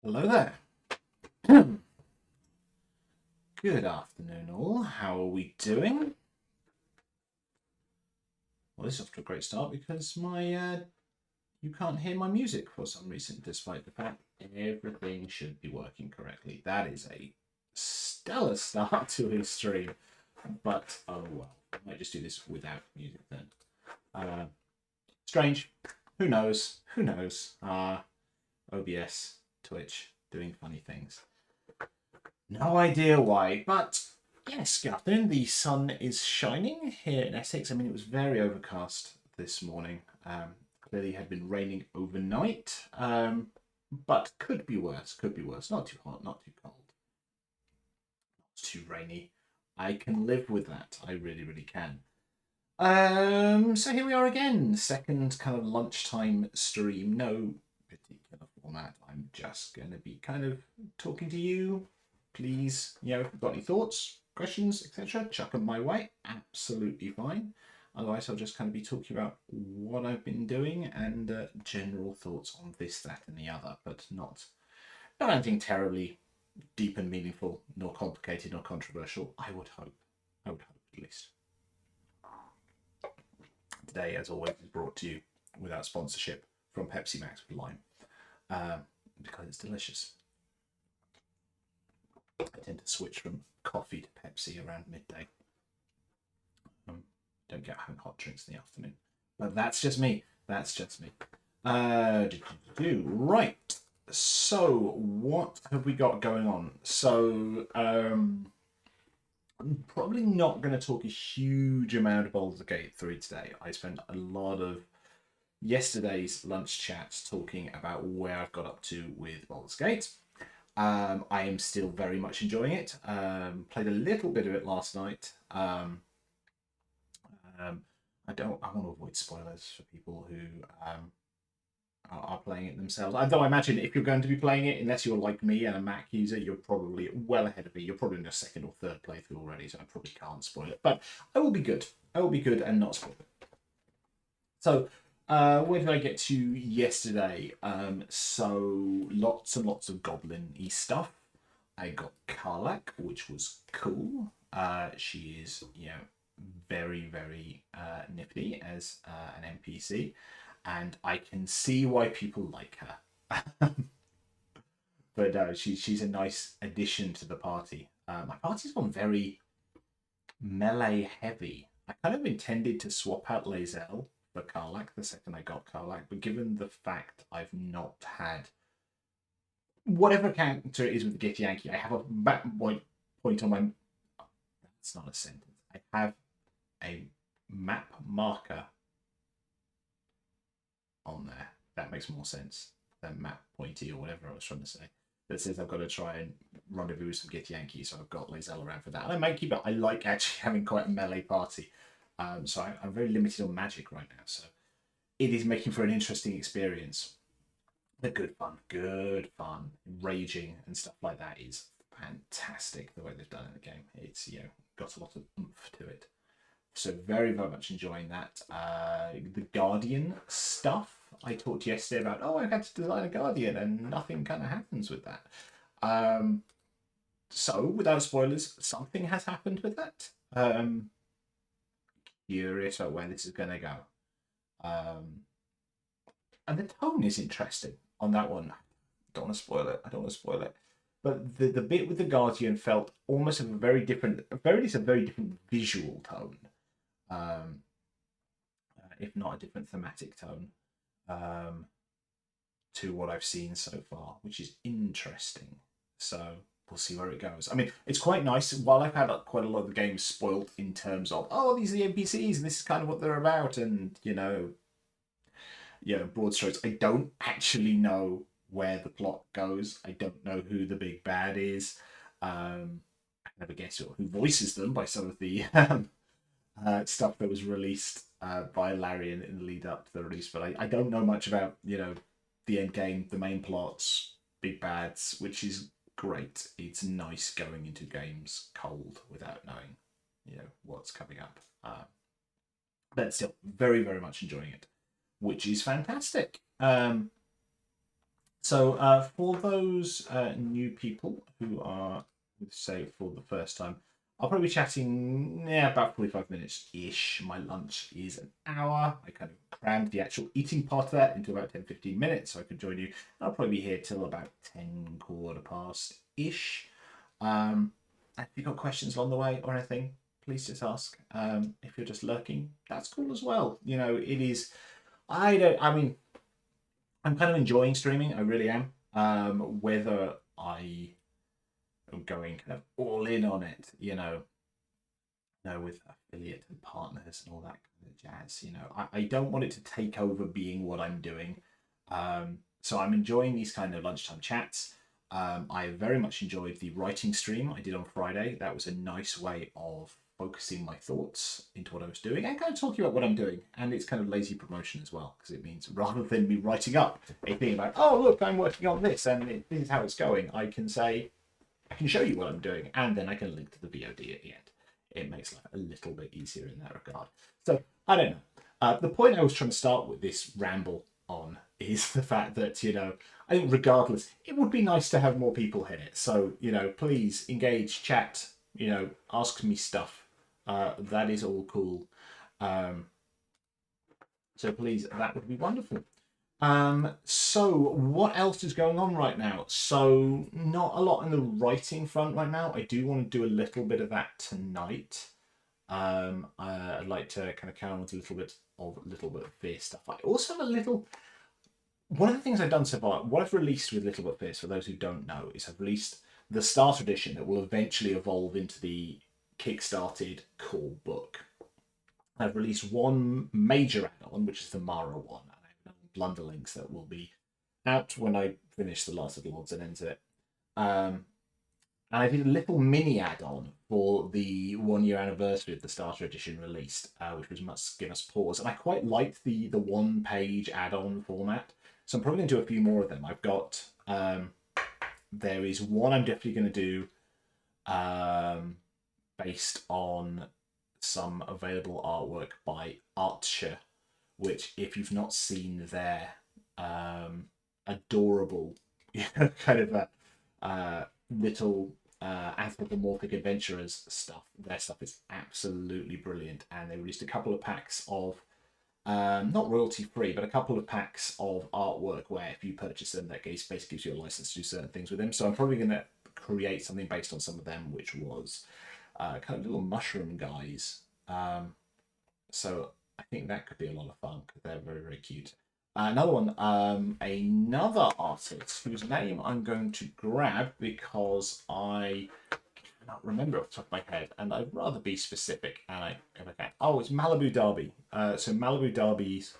Hello there. Good afternoon, all. How are we doing? Well, this is off to a great start because my you can't hear my music for some reason, despite the fact everything should be working correctly. That is a stellar start to a stream. But oh well, I might just do this without music then. Uh, Strange. Who knows? Who knows? OBS, Twitch, doing funny things. No idea why, but yes, Gavin, the sun is shining here in Essex. I mean, it was very overcast this morning. Clearly had been raining overnight, but could be worse, could be worse. Not too hot, not too cold, not too rainy. I can live with that. I really, really can. So here we are again. Second kind of lunchtime stream. No particular format. I'm just going to be kind of talking to you. Please, if you've got any thoughts, questions, etc., chuck them my way. Absolutely fine. Otherwise, I'll just kind of be talking about what I've been doing and general thoughts on this, that, and the other, but not anything terribly deep and meaningful, nor complicated, nor controversial. I would hope. At least. Today, as always, is brought to you without sponsorship from Pepsi Max with lime, because it's delicious. I tend to switch from coffee to Pepsi around midday. Don't get hot drinks in the afternoon, but that's just me. That's just me. Right. So, what have we got going on? So, I'm probably not going to talk a huge amount of Baldur's Gate 3 today. I spent a lot of yesterday's lunch chats talking about where I've got up to with Baldur's Gate. I am still very much enjoying it. Played a little bit of it last night. I want to avoid spoilers for people who are playing it themselves. Though I imagine if you're going to be playing it, unless you're like me and a Mac user, you're probably well ahead of me. You're probably in your second or third playthrough already, so I probably can't spoil it. But I will be good. I will be good and not spoil it. So, where did I get to yesterday? So lots and lots of goblin-y stuff. I got Karlak, which was cool. She is, very, very nifty as an NPC, and I can see why people like her. But she's a nice addition to the party. My party's gone very melee heavy. I kind of intended to swap out Lae'zel for Karlak the second I got Karlak, but given the fact I've not had whatever character it is with the Githyanki, I have a point on my. That's not a sentence. I have a map marker on there. That makes more sense than map pointy or whatever I was trying to say. That says I've got to try and rendezvous with some Githyanki, so I've got Lae'zel around for that. And I may keep it. I like actually having quite a melee party. So I'm very limited on magic right now. So it is making for an interesting experience. But good fun. Raging and stuff like that is fantastic the way they've done it in the game. It's got a lot of oomph to it. So very, very much enjoying that. The Guardian stuff. I talked yesterday about, I had to design a Guardian and nothing kind of happens with that. So, without spoilers, something has happened with that. Curious about where this is going to go. And the tone is interesting on that one. Don't want to spoil it. But the bit with the Guardian felt almost a very different, a very different visual tone. If not a different thematic tone, to what I've seen so far, which is interesting. So we'll see where it goes. I mean, it's quite nice. While I've had quite a lot of the games spoilt in terms of, these are the NPCs and this is kind of what they're about, and broad strokes. I don't actually know where the plot goes. I don't know who the big bad is. I never guess who voices them by some of the stuff that was released by Larian in the lead up to the release. But I don't know much about the end game, the main plots, big bads, which is great. It's nice going into games cold without knowing what's coming up. But still, very, very much enjoying it, which is fantastic. So for those new people who are, say, for the first time, I'll probably be chatting about 45 minutes ish. My lunch is an hour. I kind of crammed the actual eating part of that into about 10-15 minutes so I could join you. I'll probably be here till about 10 quarter past ish. If you've got questions along the way or anything, please just ask. If you're just lurking, that's cool as well. It is. I mean, I'm kind of enjoying streaming. I really am. Whether I am going kind of all in on it, with affiliate and partners and all that kind of jazz. I don't want it to take over being what I'm doing. So I'm enjoying these kind of lunchtime chats. I very much enjoyed the writing stream I did on Friday. That was a nice way of focusing my thoughts into what I was doing and kind of talking about what I'm doing. And it's kind of lazy promotion as well, because it means rather than me writing up a thing about, oh, look, I'm working on this and this is how it's going, I can say, I can show you what I'm doing, and then I can link to the VOD at the end. It makes life a little bit easier in that regard. So, I don't know. The point I was trying to start with this ramble on is the fact that, I think regardless, it would be nice to have more people here. So, please engage, chat, ask me stuff. That is all cool. So please, that would be wonderful. So what else is going on right now? So not a lot in the writing front right now. I do want to do a little bit of that tonight. I'd like to kind of carry on with a little bit of Fierce stuff. I also have a little. One of the things I've done so far, what I've released with Little Bit Fierce, for those who don't know, is I've released the starter edition that will eventually evolve into the kickstarted core book. I've released one major add-on, which is the Mara one, and I have Blunderlings that will be out when I finish the last of the Lords and Ends of it. And I did a little mini add-on for the 1 year anniversary of the starter edition released, which was Must Give Us Pause. And I quite liked the 1 page add-on format. So I'm probably going to do a few more of them. I've got, there is one I'm definitely going to do based on some available artwork by Archer, which, if you've not seen their adorable, kind of a little anthropomorphic adventurers stuff, their stuff is absolutely brilliant. And they released a couple of packs of not royalty free, but a couple of packs of artwork where if you purchase them, that basically gives you a license to do certain things with them. So I'm probably going to create something based on some of them, which was kind of little mushroom guys. So I think that could be a lot of fun because they're very, very cute. Another one, another artist whose name I'm going to grab because I cannot remember off the top of my head, and I'd rather be specific. And if I can, it's Malibu Derby. So Malibu Derby's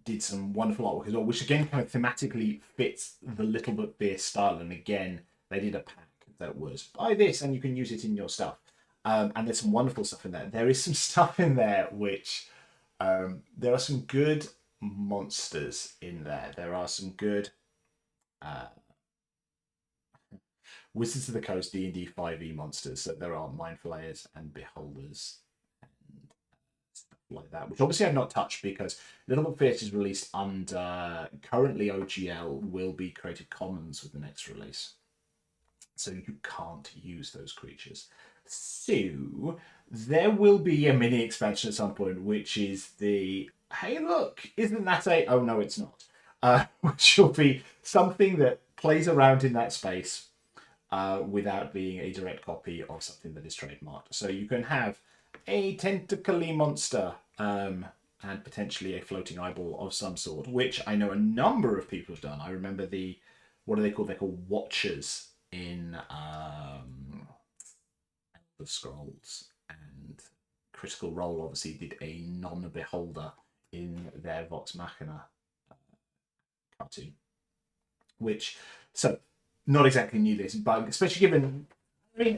did some wonderful artwork as well, which again kind of thematically fits the Little Bit Fierce style. And again, they did a pack that was buy this and you can use it in your stuff. And there's some wonderful stuff in there. There is some stuff in there which there are some good monsters in there. There are some good Wizards of the Coast D&D 5e monsters. So there are Mind Flayers and Beholders and stuff like that, which obviously I've not touched because Little Bit Fierce is released under currently OGL will be Creative Commons with the next release. So you can't use those creatures. So there will be a mini expansion at some point, which is the hey look, isn't that a oh no it's not, which will be something that plays around in that space without being a direct copy of something that is trademarked. So you can have a tentacly monster and potentially a floating eyeball of some sort, which I know a number of people have done. I remember what are they called? They're called Watchers in the Scrolls, and Critical Role obviously did a non-beholder in their Vox Machina cartoon, which so not exactly new this, but especially given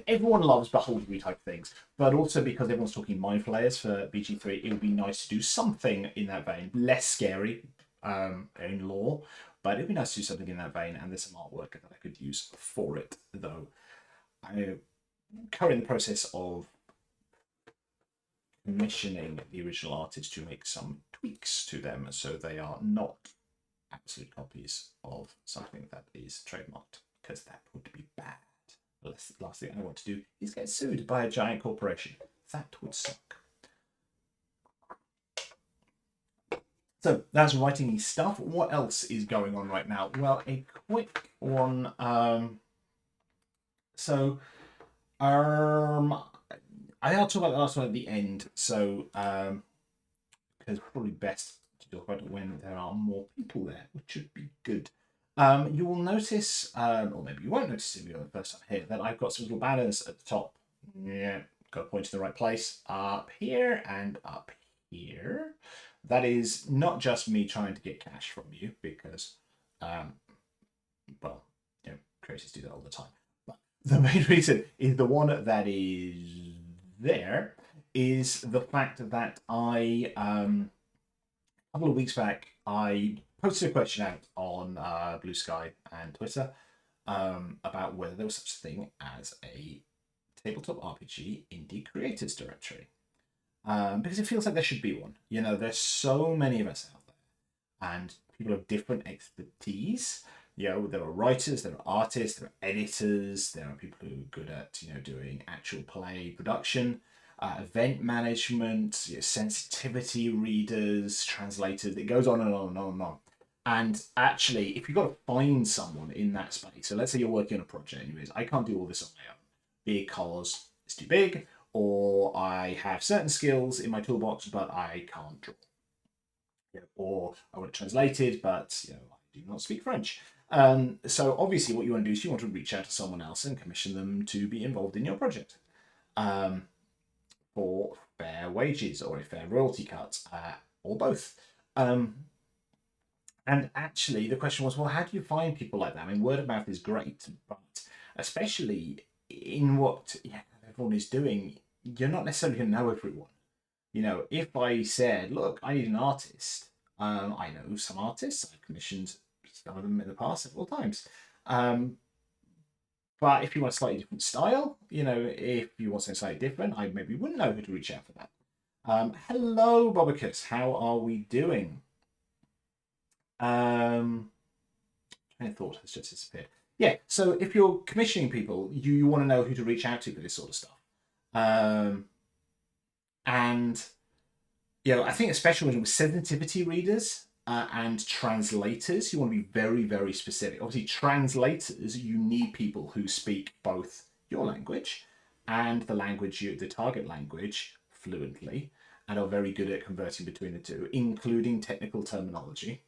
everyone loves beholdery type things, but also because everyone's talking Mind Flayers for BG3, it would be nice to do something in that vein, less scary in lore, but it'd be nice to do something in that vein, and there's some artwork that I could use for it, though I'm currently in the process of commissioning the original artist to make some tweaks to them so they are not absolute copies of something that is trademarked, because that would be bad. The last thing I want to do is get sued by a giant corporation. That would suck. So that's writing stuff. What else is going on right now? Well, a quick one. I'll talk about the last one at the end. So, because probably best to talk about it when there are more people there, which should be good. You will notice, or maybe you won't notice if you're the first time here, that I've got some little banners at the top. Yeah, got to point to the right place. Up here and up here. That is not just me trying to get cash from you, because, well, creators do that all the time. But the main reason is the one that is there is the fact that a couple of weeks back, I posted a question out on Blue Sky and Twitter about whether there was such a thing as a tabletop RPG indie creators directory. Because it feels like there should be one. There's so many of us out there, and people have different expertise. There are writers, there are artists, there are editors, there are people who are good at doing actual play production, event management, sensitivity readers, translators. It goes on and on and on and on. And actually, if you've got to find someone in that space, so let's say you're working on a project, anyways, I can't do all this on my own because it's too big, or I have certain skills in my toolbox, but I can't draw. Or I want it translated, but I do not speak French. So obviously what you want to do is you want to reach out to someone else and commission them to be involved in your project for fair wages or a fair royalty cut, or both. And actually the question was, well, how do you find people like that? I mean, word of mouth is great, but especially in what everyone is doing, you're not necessarily going to know everyone. If I said, look, I need an artist, I know some artists. I've commissioned some of them in the past several times. But if you want a slightly different style, if you want something slightly different, I maybe wouldn't know who to reach out for that. Hello, Bobicus. How are we doing? Train of thought has just disappeared. Yeah, so if you're commissioning people, you want to know who to reach out to for this sort of stuff. And I think especially with sensitivity readers and translators, you want to be very, very specific. Obviously, translators, you need people who speak both your language and the target language fluently, and are very good at converting between the two, including technical terminology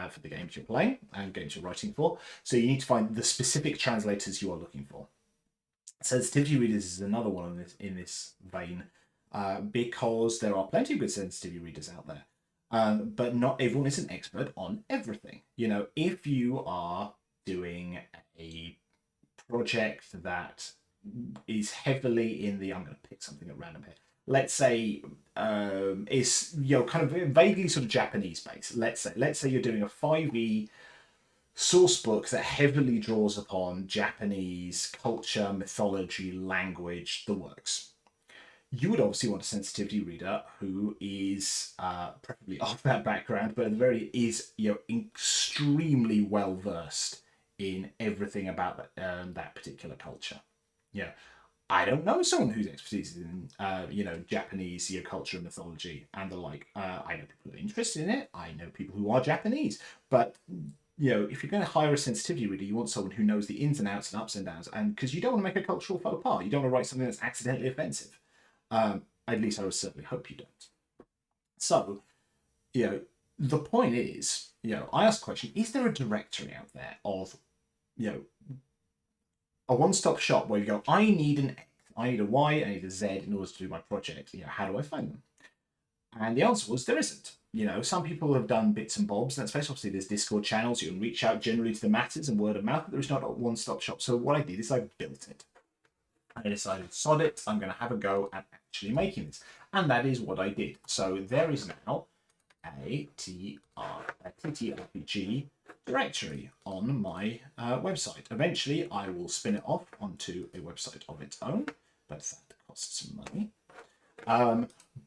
for the games you're playing and games you're writing for. So you need to find the specific translators you are looking for. Sensitivity readers is another one in this vein, because there are plenty of good sensitivity readers out there, but not everyone is an expert on everything. If you are doing a project that is heavily in the, I'm going to pick something at random here. Let's say is kind of vaguely sort of Japanese based. Let's say you're doing a 5e source book that heavily draws upon Japanese culture, mythology, language, the works. You would obviously want a sensitivity reader who is preferably of that background, but at the very is extremely well versed in everything about that particular culture. I don't know someone whose expertise is in Japanese culture and mythology and the like. I know people who are interested in it. I know people who are Japanese, but if you're going to hire a sensitivity reader, you want someone who knows the ins and outs and ups and downs, and because you don't want to make a cultural faux pas, you don't want to write something that's accidentally offensive. At least I would certainly hope you don't. So, the point is, I asked the question: is there a directory out there of, a one-stop shop where you go, I need an X, I need a Y, I need a Z in order to do my project. How do I find them? And the answer was there isn't. Some people have done bits and bobs, and especially obviously there's Discord channels. You can reach out generally to the masses and word of mouth, but there is not a one-stop shop. So what I did is I built it. I decided, sod it, I'm going to have a go at actually making this. And that is what I did. So there is now a TTRPG directory on my website. Eventually, I will spin it off onto a website of its own, but that costs some money.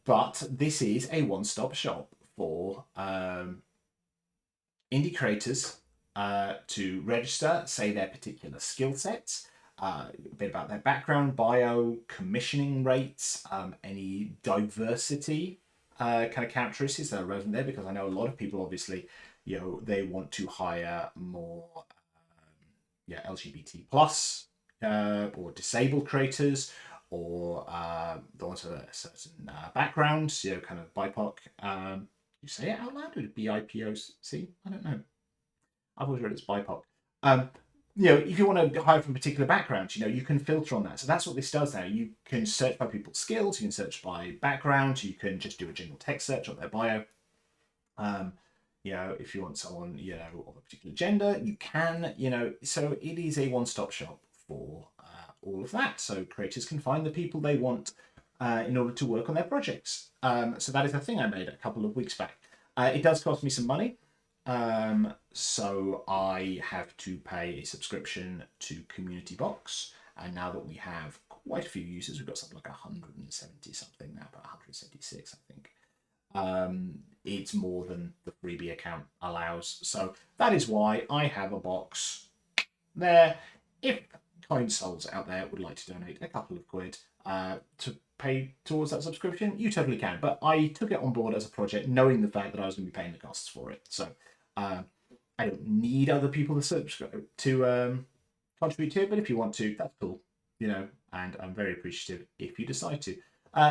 But this is a one-stop shop for indie creators to register, say their particular skill sets, a bit about their background, bio, commissioning rates, any diversity kind of characteristics that are relevant there, because I know a lot of people obviously, they want to hire more LGBT plus or disabled creators or the ones with a certain background, kind of BIPOC. You say it out loud? Would it be BIPOC? I don't know. I've always read it's BIPOC. Um, if you want to hire from a particular background, you can filter on that. So that's what this does now. You can search by people's skills, you can search by background, you can just do a general text search on their bio. If you want someone, of a particular gender, you can, so it is a one-stop shop for all of that. So creators can find the people they want in order to work on their projects. So that is a thing I made a couple of weeks back. It does cost me some money. So I have to pay a subscription to Community Box. And now that we have quite a few users, we've got something like 170 something now, about 176, I think. It's more than the freebie account allows. So that is why I have a box there. If kind souls out there would like to donate a couple of quid to pay towards that subscription, you totally can. But I took it on board as a project, knowing the fact that I was going to be paying the costs for it. So I don't need other people to subscribe to contribute to it. But if you want to, that's cool. And I'm very appreciative if you decide to.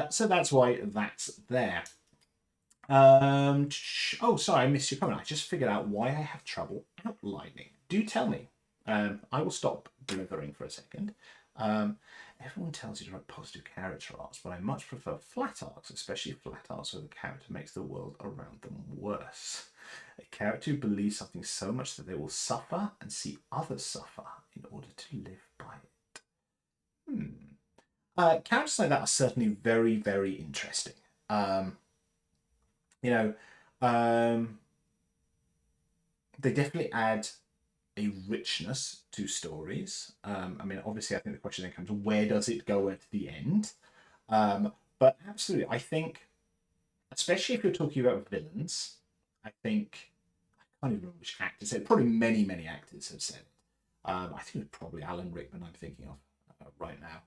So that's why that's there. Oh, sorry, I missed your comment. I just figured out why I have trouble outlining. Do tell me. I will stop blithering for a second. Everyone tells you to write positive character arcs, but I much prefer flat arcs, especially flat arcs where the character makes the world around them worse. A character who believes something so much that they will suffer and see others suffer in order to live by it. Characters like that are certainly very, very interesting. They definitely add a richness to stories. Obviously, I think the question then comes, where does it go at the end? But absolutely, I think, especially if you're talking about villains, I think, I can't even remember which actor said it. Probably many, many actors have said it. I think it was probably Alan Rickman I'm thinking of right now,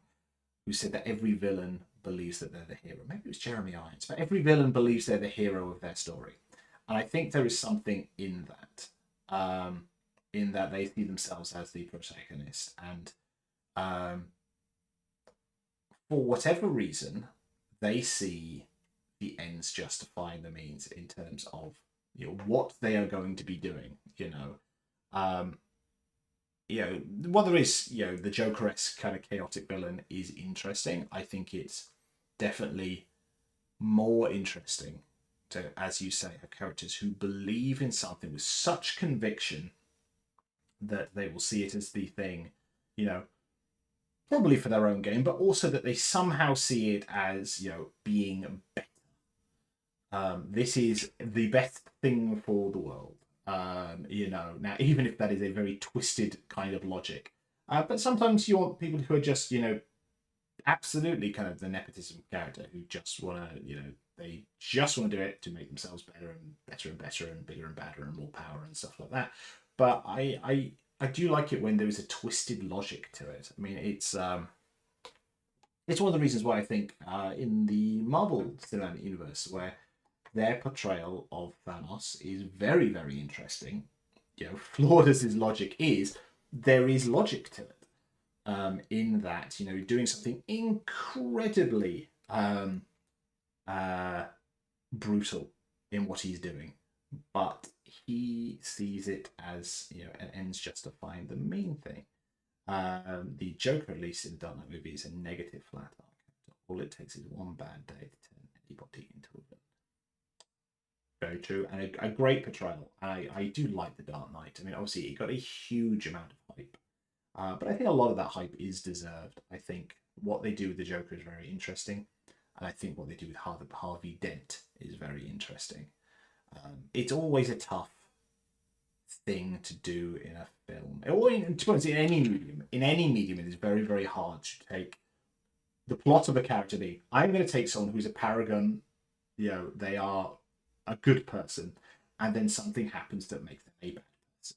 who said that every villain believes that they're the hero. Maybe it was Jeremy Irons, but every villain believes they're the hero of their story. And I think there is something in that they see themselves as the protagonist. And for whatever reason, they see the ends justifying the means in terms of what they are going to be doing. While there is, the Joker-esque kind of chaotic villain is interesting, I think it's definitely more interesting to, as you say, have characters who believe in something with such conviction that they will see it as the thing, probably for their own game, but also that they somehow see it as, being better. This is the best thing for the world. Now, even if that is a very twisted kind of logic. But sometimes you want people who are just, absolutely kind of the nepotism character who just want to, they just want to do it to make themselves better and better and better and bigger and badder and more power and stuff like that. But I do like it when there is a twisted logic to it. It's one of the reasons why I think in the Marvel Cinematic Universe, where their portrayal of Thanos is very, very interesting. Flawed as his logic is, there is logic to it. In that, doing something incredibly brutal in what he's doing, but he sees it as an ends justifying the main thing. The Joker, at least in the Dark Knight movie, is a negative flat arc. All it takes is one bad day to turn anybody into a villain. Very true, and a great portrayal. I do like the Dark Knight. Obviously, it got a huge amount of hype. But I think a lot of that hype is deserved. I think what they do with the Joker is very interesting. And I think what they do with Harvey Dent is very interesting. It's always a tough thing to do in a film. Or to be honest, in any medium. In any medium, it is very, very hard to take the plot of a character. I'm going to take someone who's a paragon. They are a good person. And then something happens that makes them a bad person.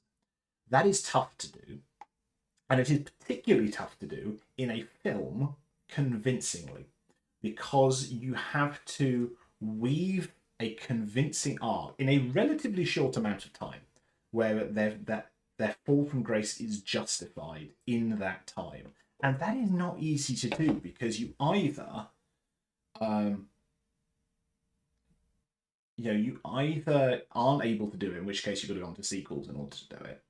That is tough to do, and it is particularly tough to do in a film convincingly, because you have to weave a convincing arc in a relatively short amount of time, where their fall from grace is justified in that time, and that is not easy to do, because you either you either aren't able to do it, in which case you've got to go on to sequels in order to do it,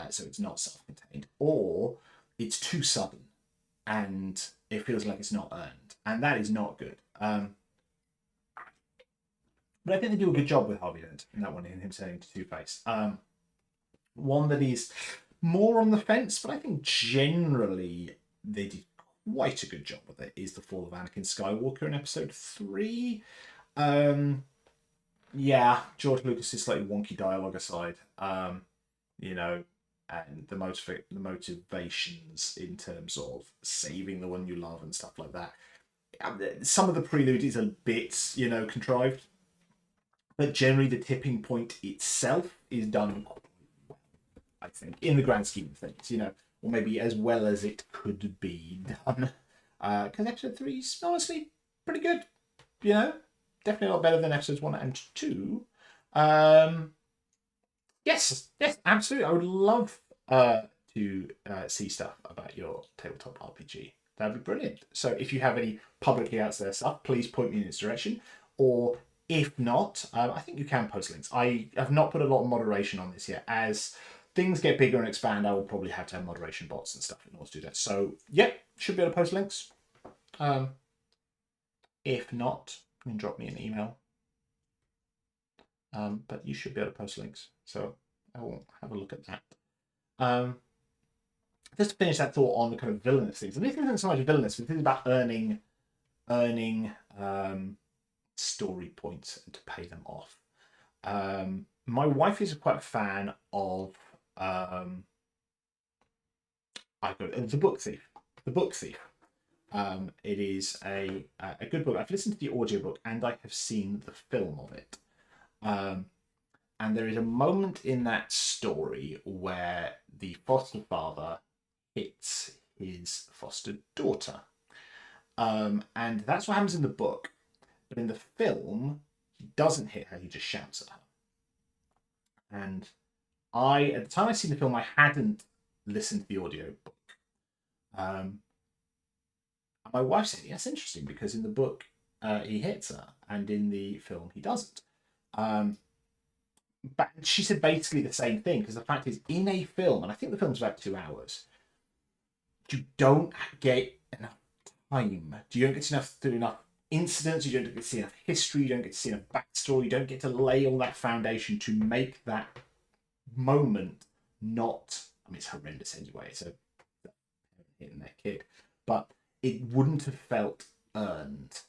so it's not self-contained, or it's too sudden and it feels like it's not earned, and that is not good. But I think they do a good job with Harvey Dent in that one, in him turning to Two-Face. One that is more on the fence, but I think generally they did quite a good job with it, is The Fall of Anakin Skywalker in episode 3. Yeah, George Lucas's slightly wonky dialogue aside, you know, and the motivations in terms of saving the one you love and stuff like that. Some of the prelude is a bit, contrived, but generally the tipping point itself is done quite well, I think, in the grand scheme of things, or maybe as well as it could be done. Because episode 3 is honestly pretty good, definitely a lot better than episodes 1 and 2. Yes, absolutely. I would love to see stuff about your tabletop RPG. That'd be brilliant. So if you have any publicly out there stuff, please point me in this direction. Or if not, I think you can post links. I have not put a lot of moderation on this yet. As things get bigger and expand, I will probably have to have moderation bots and stuff in order to do that. So, should be able to post links. If not, you can drop me an email. But you should be able to post links. So I will have a look at that. Just to finish that thought on the kind of villainous things. And this isn't so much villainous, but this is about earning story points and to pay them off. My wife is quite a fan of The Book Thief. The Book Thief. It is a good book. I've listened to the audiobook and I have seen the film of it. And there is a moment in that story where the foster father hits his foster daughter. And that's what happens in the book. But in the film, he doesn't hit her, he just shouts at her. And at the time I'd seen the film, I hadn't listened to the audio book. My wife said, that's interesting, because in the book, he hits her, and in the film, he doesn't. But she said basically the same thing, because the fact is, in a film, and I think the film's about 2 hours, you don't get enough time. You don't get enough incidents, you don't get to see enough history, you don't get to see enough backstory, you don't get to lay all that foundation to make that moment not... I mean, it's horrendous anyway, so hitting their kid. But it wouldn't have felt earned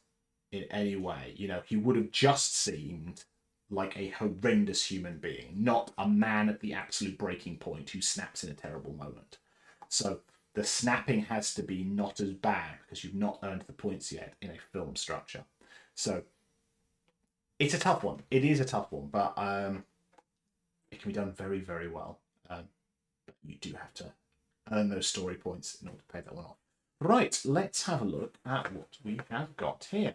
in any way. He would have just seemed like a horrendous human being, not a man at the absolute breaking point who snaps in a terrible moment. So the snapping has to be not as bad, because you've not earned the points yet in a film structure. So it's a tough one. It is a tough one, but it can be done very, very well. But you do have to earn those story points in order to pay that one off. Right, let's have a look at what we have got here.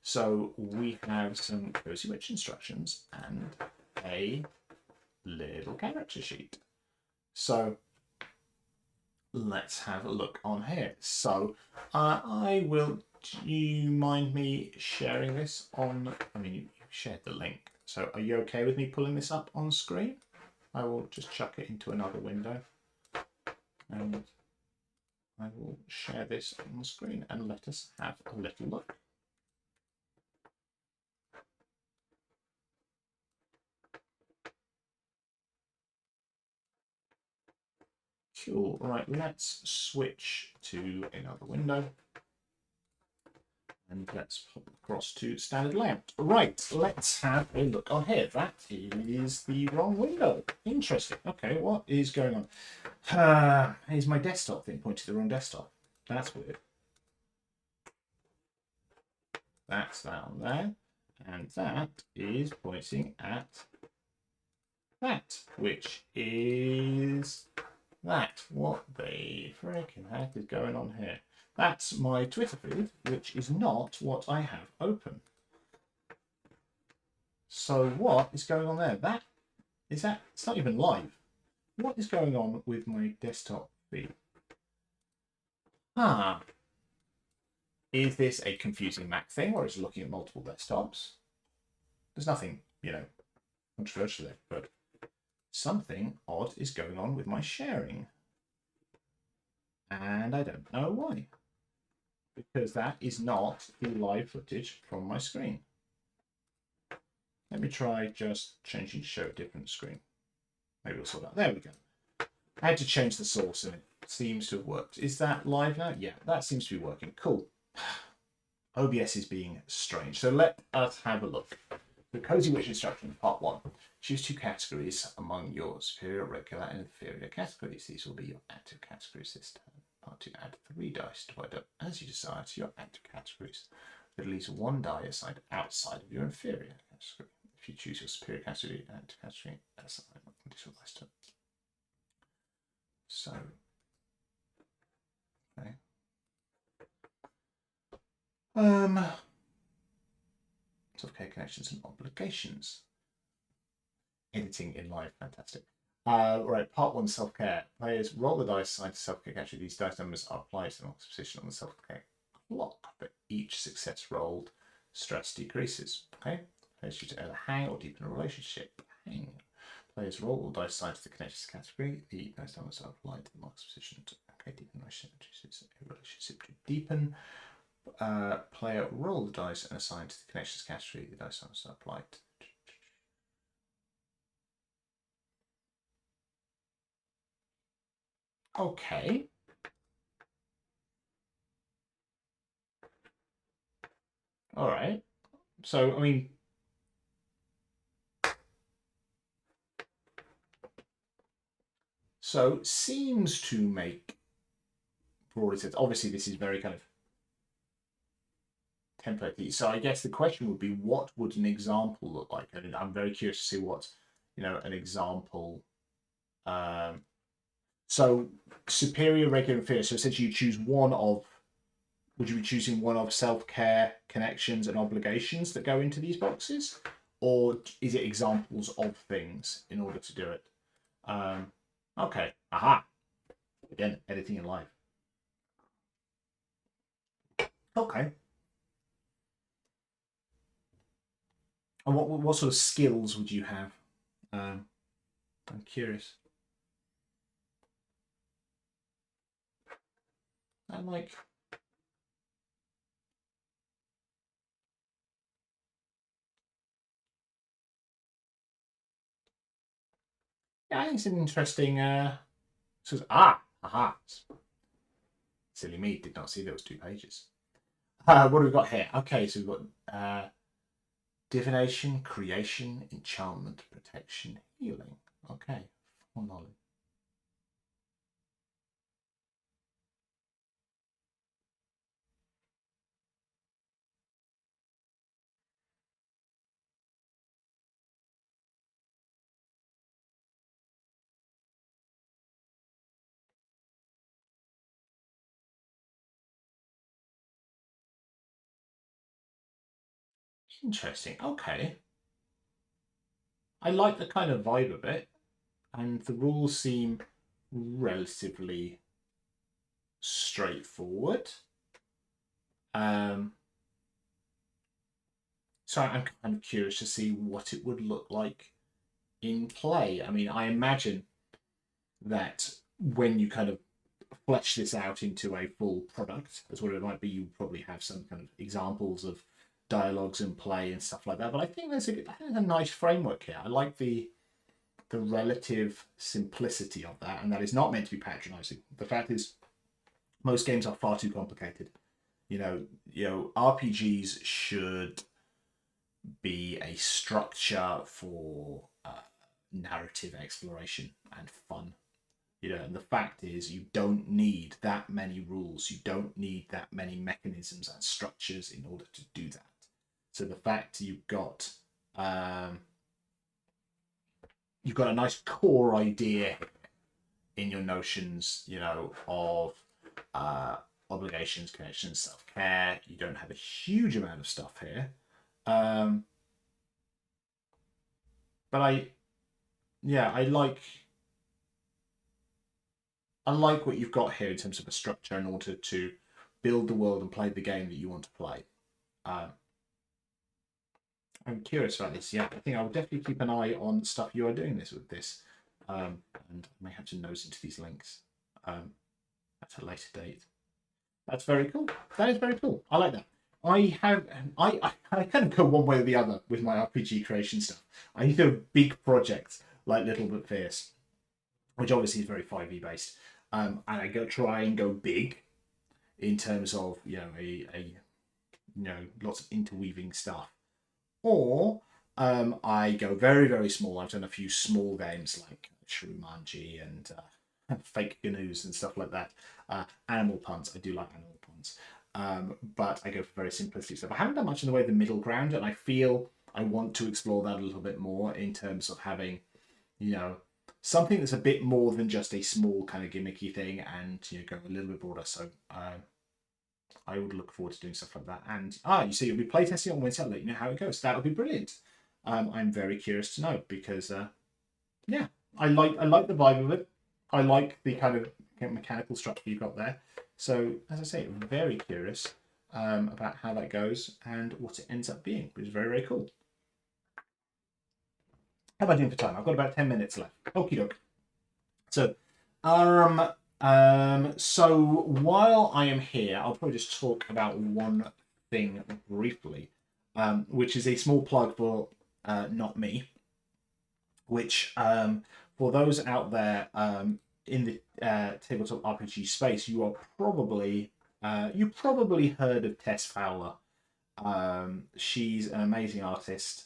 So we have some Cozy Witch instructions and a little character sheet. So let's have a look on here. So do you mind me sharing this on, you shared the link. So are you okay with me pulling this up on screen? I will just chuck it into another window. And I will share this on the screen and let us have a little look. Cool. Right, let's switch to another window. And let's pop across to standard layout. Right, let's have a look on here. That is the wrong window. Interesting. Okay, what is going on? Is my desktop thing pointing to the wrong desktop? That's weird. That's that on there. And that is pointing at that, which is that. What the freaking heck is going on here? That's my Twitter feed, which is not what I have open. So what is going on there? That is that. It's not even live. What is going on with my desktop feed? Is this a confusing Mac thing, or is it looking at multiple desktops? There's nothing, controversial there, but something odd is going on with my sharing. And I don't know why. Because that is not the live footage from my screen. Let me try just changing to show a different screen. Maybe we'll sort out. There we go. I had to change the source and it seems to have worked. Is that live now? Yeah, that seems to be working. Cool. OBS is being strange. So let us have a look. The Cozy Witch instruction, part 1. Choose 2 categories among your superior, regular, and inferior categories. These will be your active categories this turn. Part 2, add 3 dice, divide up as you desire to your active categories. With at least 1 die assigned outside of your inferior category. If you choose your superior category and active category, assign additional dice to it. So, okay. Self-care connections and obligations. Editing in live, fantastic. Right, part 1, self-care. Players roll the dice assigned to self-care category. These dice numbers are applied to the max position on the self-care clock. For each success rolled, stress decreases. Okay. Players choose to either hang or deepen a relationship. Hang. Players roll all dice assigned to the connections category. The dice numbers are applied to the max position. Okay, deepen a relationship to deepen. Player roll the dice and assign to the connections category. The dice numbers are applied. Okay. All right. So, I mean, so seems to make broader sense. Obviously, this is very kind of template. So I guess the question would be, what would an example look like? And I'm very curious to see what, an example. So superior, regular, inferior. So essentially, you choose one of. Would you be choosing one of self-care, connections, and obligations that go into these boxes, or is it examples of things in order to do it? Okay. Aha. Again, editing in live. Okay. And what sort of skills would you have? I'm curious. And like, yeah, I think it's an interesting. Aha. Silly me, did not see those 2 pages. What do we got here? Okay, so we've got divination, creation, enchantment, protection, healing. Okay, full knowledge. Interesting. Okay. I like the kind of vibe of it, and the rules seem relatively straightforward. So I'm kind of curious to see what it would look like in play. I mean, I imagine that when you kind of flesh this out into a full product, as what it might be, you probably have some kind of examples of dialogues and play and stuff like that. But I think there's a nice framework here. I like the relative simplicity of that, and that is not meant to be patronizing. The fact is, most games are far too complicated. RPGs should be a structure for narrative exploration and fun. And the fact is, you don't need that many rules. You don't need that many mechanisms and structures in order to do that. So the fact you've got you've got a nice core idea in your notions, you know, of obligations, connections, self-care. You don't have a huge amount of stuff here. But I like what you've got here in terms of a structure in order to build the world and play the game that you want to play. I'm curious about this. Yeah, I think I will definitely keep an eye on stuff you are doing with this. And I may have to nose into these links at a later date. That's very cool. That is very cool. I like that. I kind of go one way or the other with my RPG creation stuff. I either do big projects like Little But Fierce, which obviously is very 5e based, and I try and go big in terms of lots of interweaving stuff, or I go very, very small. I've done a few small games like Shrumanji and Fake Gnu's and stuff like that. Animal puns. I do like animal puns. But I go for very simplistic stuff. I haven't done much in the way of the middle ground, and I feel I want to explore that a little bit more in terms of having, something that's a bit more than just a small kind of gimmicky thing, and go a little bit broader. So I would look forward to doing stuff like that. And you see, you'll be playtesting on Wednesday. I'll let you know how it goes. That'll be brilliant. I'm very curious to know because I like the vibe of it. I like the kind of mechanical structure you got there. So as I say, very curious about how that goes and what it ends up being, which is very, very cool. How am I doing for time? I've got about 10 minutes left. Okie doke. So, so while I am here, I'll probably just talk about one thing briefly, which is a small plug for Not Me, which for those out there in the tabletop RPG space, you probably heard of Tess Fowler. She's an amazing artist.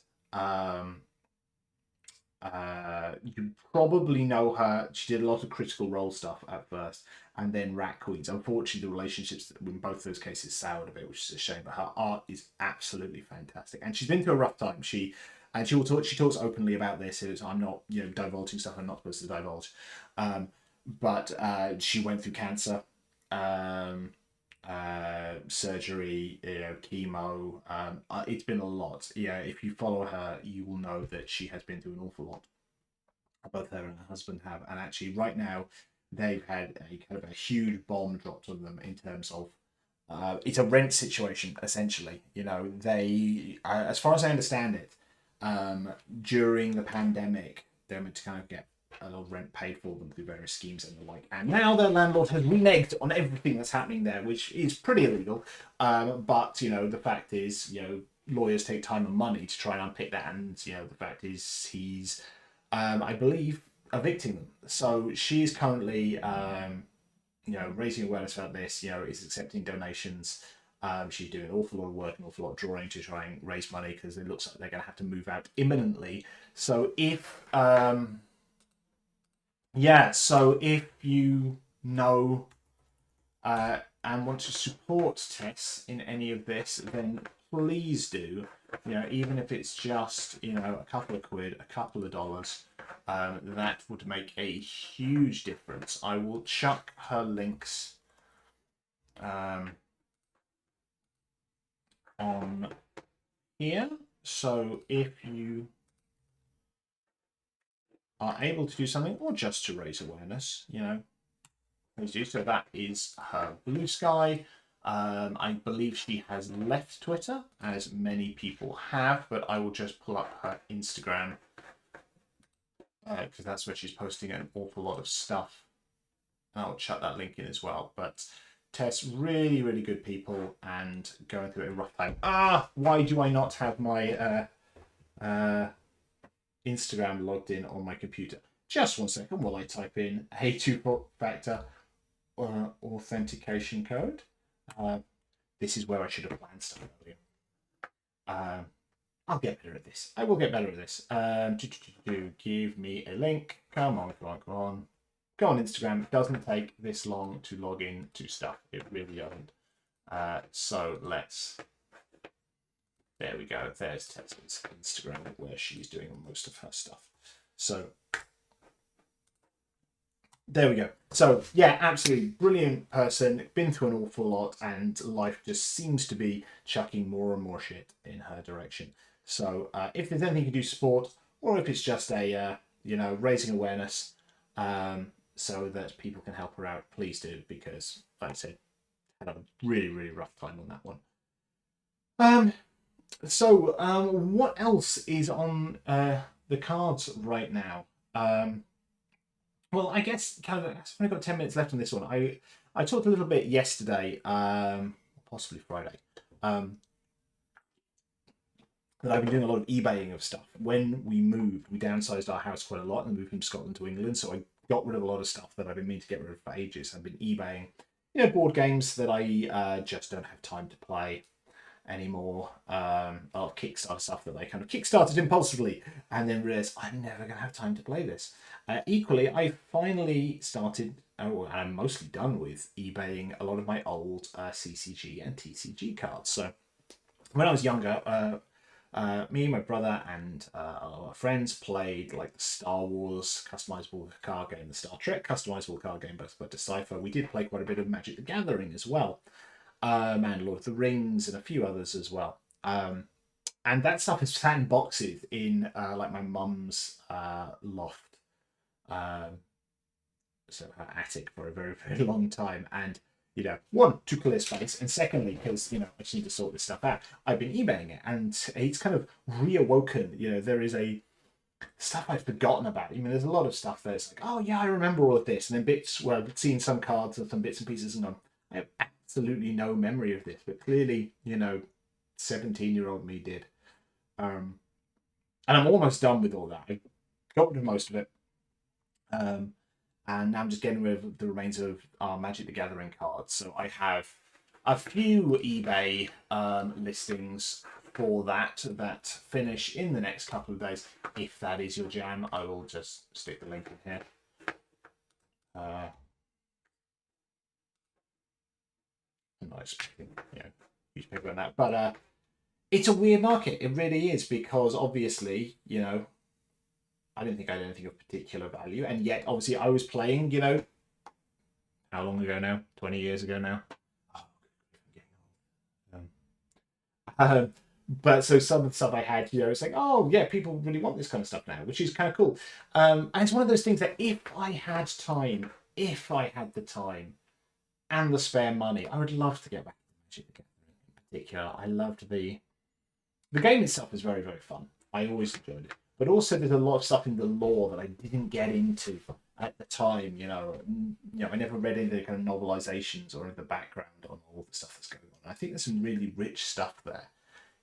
You probably know her. She did a lot of Critical Role stuff at first, and then Rat Queens. Unfortunately, the relationships in both those cases soured a bit, which is a shame. But her art is absolutely fantastic, and she's been through a rough time. She talks openly about this. I'm not divulging stuff I'm not supposed to divulge, but she went through cancer. Surgery, chemo. It's been a lot. If you follow her, you will know that she has been through an awful lot. Both her and her husband have, and actually, right now, they've had a kind of a huge bomb dropped on them in terms of it's a rent situation essentially. They, as far as I understand it, during the pandemic, they're meant to kind of get a lot of rent paid for them through various schemes and the like. And now their landlord has reneged on everything that's happening there, which is pretty illegal. But the fact is, lawyers take time and money to try and unpick that. And the fact is, he's, I believe, evicting them. So she's currently, raising awareness about this. Is accepting donations. She's doing an awful lot of work, an awful lot of drawing to try and raise money because it looks like they're going to have to move out imminently. So if if you know and want to support Tess in any of this, then please do. Even if it's just a couple of quid, a couple of dollars, that would make a huge difference. I will chuck her links on here. So if you are able to do something, or just to raise awareness, please do. So that is her Blue Sky. I believe she has left Twitter, as many people have, but I will just pull up her Instagram because that's where she's posting an awful lot of stuff. And I'll chuck that link in as well. But Tess, really, really good people, and going through a rough time. Why do I not have my Instagram logged in on my computer? Just 1 second while I type in a two-factor authentication code. This is where I should have planned stuff earlier. I'll get better at this. I will get better at this. Give me a link. Come on. Go on Instagram. It doesn't take this long to log in to stuff. It really doesn't. So let's... There we go. There's Tessa's Instagram, where she's doing most of her stuff. So there we go. So yeah, absolutely brilliant person. Been through an awful lot, and life just seems to be chucking more and more shit in her direction. So if there's anything you can do to support, or if it's just a raising awareness, so that people can help her out, please do, because like I said, I had a really really rough time on that one. Um, what else is on the cards right now? Well, I guess kind of. I've only got 10 minutes left on this one. I talked a little bit yesterday, possibly Friday, um, that I've been doing a lot of eBaying of stuff. When we moved, we downsized our house quite a lot and moved from Scotland to England. So I got rid of a lot of stuff that I've been meaning to get rid of for ages. I've been eBaying, board games that I just don't have time to play anymore. A lot of Kickstarter stuff that I kind of kickstarted impulsively and then realized I'm never going to have time to play this. Equally, I finally started, and I'm mostly done with eBaying a lot of my old CCG and TCG cards. So when I was younger, me, my brother, and our friends played like the Star Wars customizable card game, the Star Trek customizable card game, but Decipher. We did play quite a bit of Magic the Gathering as well, and Lord of the Rings and a few others as well. And that stuff is sat in boxes in like my mum's loft, um, so her attic for a very very long time. And one, to clear space, and secondly, because I just need to sort this stuff out. I've been eBaying it, and it's kind of reawoken. There is a stuff I've forgotten about. There's a lot of stuff that's like, oh yeah, I remember all of this, and then bits where I've seen some cards and some bits and pieces, and I have absolutely no memory of this, but clearly, 17-year-old me did. And I'm almost done with all that. I got rid of most of it. And now I'm just getting rid of the remains of our Magic the Gathering cards. So I have a few eBay listings for that finish in the next couple of days. If that is your jam, I will just stick the link in here. Nice, newspaper and that, but it's a weird market. It really is, because obviously, I didn't think I had anything of particular value, and yet obviously I was playing, how long ago now? 20 years ago now. But so some of the stuff I had, it's like, oh yeah, people really want this kind of stuff now, which is kind of cool. And it's one of those things that if I had the time and the spare money, I would love to get back to Magic the Gathering in particular. I loved the game itself is very, very fun. I always enjoyed it. But also there's a lot of stuff in the lore that I didn't get into at the time. I never read any of the kind of novelizations or the background on all the stuff that's going on. I think there's some really rich stuff there.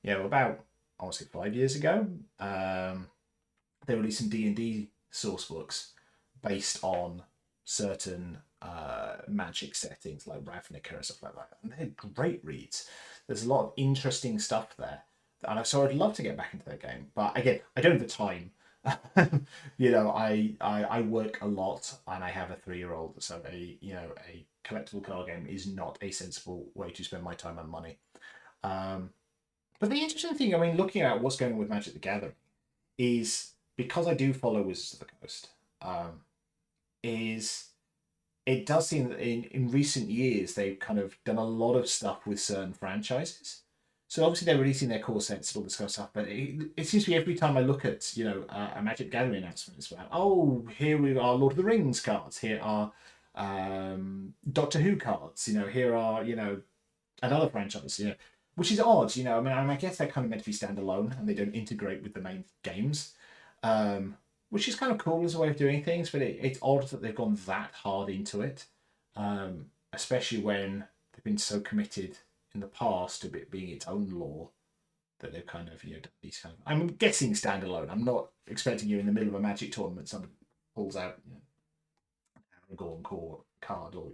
About, I want to say 5 years ago, they released some D&D source books based on certain magic settings like Ravnica and stuff like that. And they're great reads. There's a lot of interesting stuff there. And so I'd love to get back into that game. But again, I don't have the time. I work a lot and I have a 3-year-old. So a collectible card game is not a sensible way to spend my time and money. But the interesting thing, looking at what's going on with Magic the Gathering, is because I do follow Wizards of the Coast, is it does seem that in recent years they've kind of done a lot of stuff with certain franchises. So obviously they're releasing their core sets and all this kind of stuff, but it seems to be every time I look at a Magic Gathering announcement, it's about, oh, here we are Lord of the Rings cards, here are Doctor Who cards, here are another franchise, which is odd, I guess they're kind of meant to be standalone and they don't integrate with the main games, which is kind of cool as a way of doing things, but it's odd that they've gone that hard into it, especially when they've been so committed in the past to it being its own lore that they've kind of done these kind of. I'm guessing standalone. I'm not expecting you in the middle of a Magic tournament someone pulls out an Aragorn core card or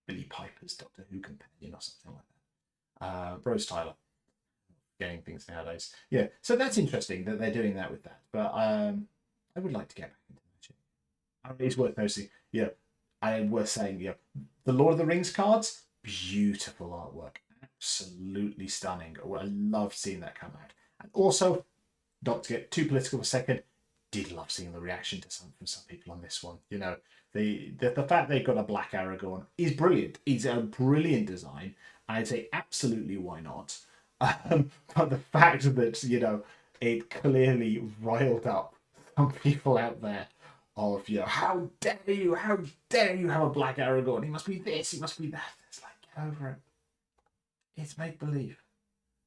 Billy Piper's Doctor Who companion or something like that. Rose Tyler getting things nowadays. Yeah, so that's interesting that they're doing that with that. But I would like to get back into Magic. It's worth noticing. Yeah, and worth saying. Yeah, the Lord of the Rings cards, beautiful artwork, absolutely stunning. I love seeing that come out. And also, not to get too political for a second, did love seeing the reaction to from some people on this one. You know, the fact they've got a black Aragorn is brilliant. It's a brilliant design. I'd say absolutely why not. But the fact that, you know, it clearly riled up some people out there of, you know, how dare you have a black Aragorn? He must be this, he must be that. It's like, get over it. It's make believe,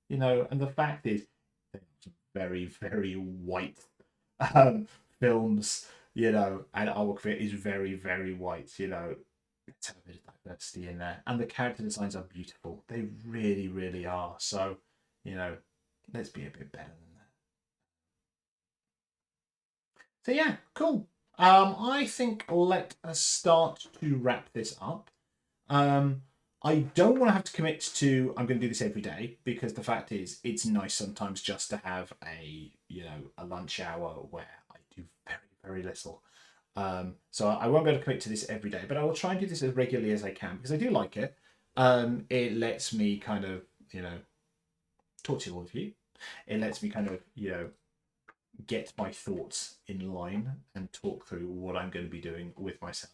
you know. And the fact is, very, very white films, you know, and artwork for it is very, very white, you know. Let's have a bit of diversity in there. And the character designs are beautiful. They really, really are. So, you know, let's be a bit better than that. So yeah, cool. I think let us start to wrap this up. I don't want to have to commit to I'm going to do this every day, because the fact is it's nice sometimes just to have a, you know, a lunch hour where I do very, very little. So I won't be able to commit to this every day, but I will try and do this as regularly as I can because I do like it. It lets me kind of, you know, talk to all of you. It lets me kind of, you know, get my thoughts in line and talk through what I'm going to be doing with myself.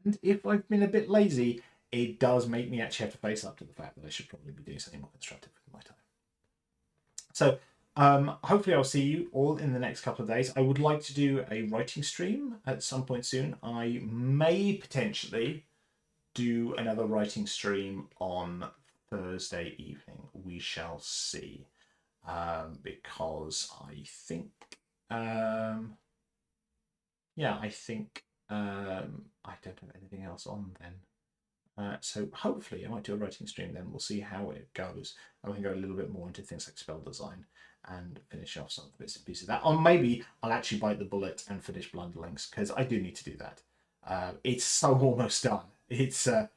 And if I've been a bit lazy, it does make me actually have to face up to the fact that I should probably be doing something more constructive with my time. So hopefully I'll see you all in the next couple of days. I would like to do a writing stream at some point soon. I may potentially do another writing stream on Thursday evening. We shall see. Because I think, yeah, I think I don't have anything else on then. So hopefully I might do a writing stream then. We'll see how it goes. And we can go a little bit more into things like spell design and finish off some of the bits and pieces of that. Or maybe I'll actually bite the bullet and finish Blunderlings, because I do need to do that. It's so almost done. It's there.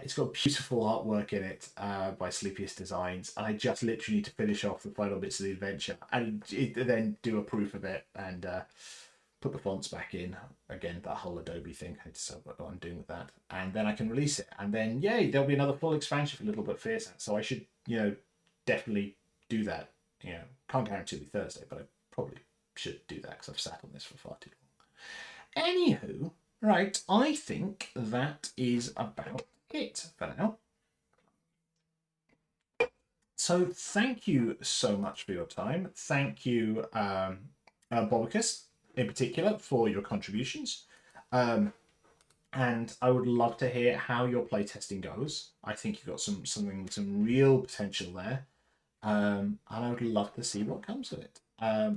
It's got beautiful artwork in it by Sleepiest Designs. And I just literally need to finish off the final bits of the adventure and then do a proof of it and put the fonts back in. Again, that whole Adobe thing. So what I'm doing with that. And then I can release it. And then, yay, there'll be another full expansion for Little But Fierce. So I should, you know, definitely do that. You know, can't guarantee it'll be Thursday, but I probably should do that because I've sat on this for far too long. Anywho, right, I think that is about it for now. So thank you so much for your time. Thank you, Bobicus, in particular, for your contributions. And I would love to hear how your playtesting goes. I think you've got some real potential there. And I would love to see what comes of it.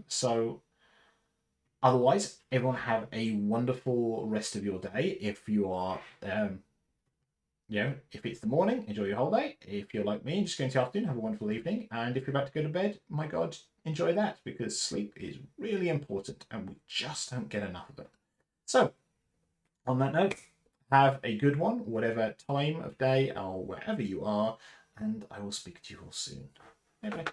So otherwise, everyone have a wonderful rest of your day. If you are, you know, if it's the morning, enjoy your whole day. If you're like me, just going to the afternoon, have a wonderful evening. And if you're about to go to bed, my God, enjoy that, because sleep is really important and we just don't get enough of it. So, on that note, have a good one, whatever time of day or wherever you are, and I will speak to you all soon. Bye bye.